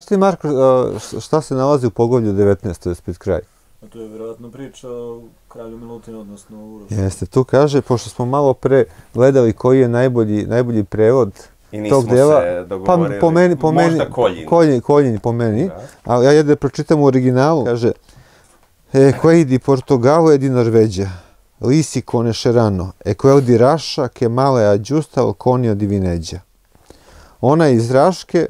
ti, Marko, šta se nalazi u poglavlju 19, to je pred kraj? A to je vjerojatno priča o kralju Milutinu, odnosno Urošu. Jeste, tu kaže, pošto smo malo pre gledali koji je najbolji prevod tog dela, se dogovorili, možda Koljin. Koljin po meni, ali ja da pročitam u originalu, kaže Quei di Portogallo e di Norvegia, lisi conosceranno, e quel di Rascia che male aggiusta al conio di Vinegia. Ona iz Raške,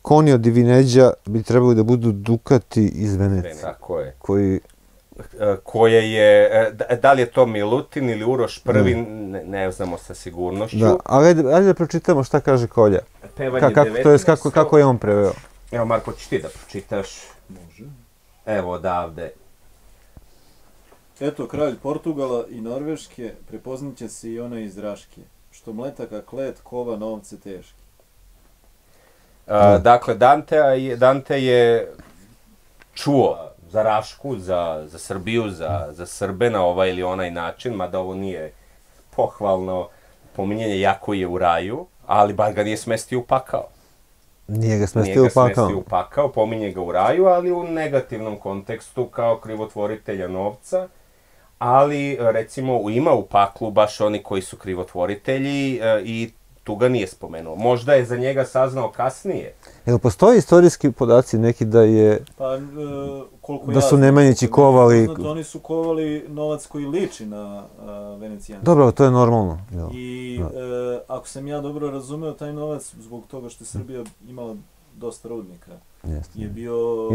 konio di Vinegia bi trebali da budu Dukati iz Venecije. Tako je. Koji... da li je to Milutin ili Uroš prvi, ne znamo sa sigurnošću. Da, ali ajde da pročitamo šta kaže Kolja. Pevanje 19. Kako je on preveo? Evo, Marko, ćeš ti da pročitaš? Može. Evo, odavde. Eto, kralj Portugala i Norveške, prepoznaće se i ona iz Raške, što mletaka klet kova novce teški. Dakle, Dante je čuo za Rašku, za Srbiju, za Srbe na ovaj ili onaj način, mada ovo nije pohvalno pominjenje, jako je u raju, ali bar ga nije smestio u pakao. Nije ga smestio u pakao. Pominje ga u raju, ali u negativnom kontekstu kao krivotvoritelja novca, ali recimo ima u paklu baš oni koji su krivotvoritelji i tu ga nije spomenuo. Možda je za njega saznao kasnije. Jel postoji istorijski podaci neki da je... Pa, koliko da su Nemanjići kovali... Oni su kovali novac koji liči na Venecijanski. Dobro, to je normalno. I ako sam ja dobro razumeo, taj novac, zbog toga što je Srbija imala dosta rudnika, je bio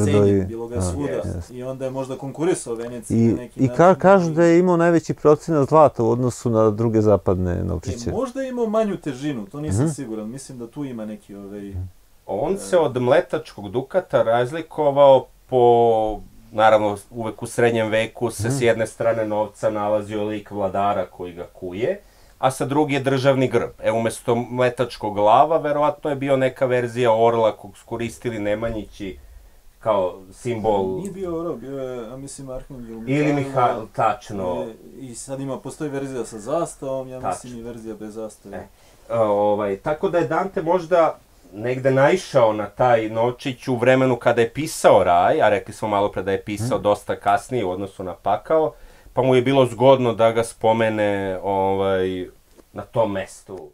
cenjen, bilo ga svuda. I onda je možda konkurisao Veneciji na neki način. I kažu da je imao najveći procenat zlata u odnosu na druge zapadne novčiće. Možda je imao manju težinu, to nisam siguran. Mislim da tu ima neki... On se od mletačkog dukata razlikovao po, naravno, uvek u srednjem veku se s jedne strane novca nalazio lik vladara koji ga kuje, a sa druge je državni grb. Umesto mletačkog glava, verovatno je bio neka verzija orla kog su koristili Nemanjići kao simbol... Nije bio orao, bio je, mislim, Arhangel ili Mihajl, tačno. I sad postoji verzija sa zastavom, ja mislim i verzija bez zastave. Tako da je Dante možda negde naišao na taj novčić u vremenu kada je pisao Raj, a rekli smo malo pre da je pisao dosta kasnije u odnosu na pakao, pa mu je bilo zgodno da ga spomene na tom mestu.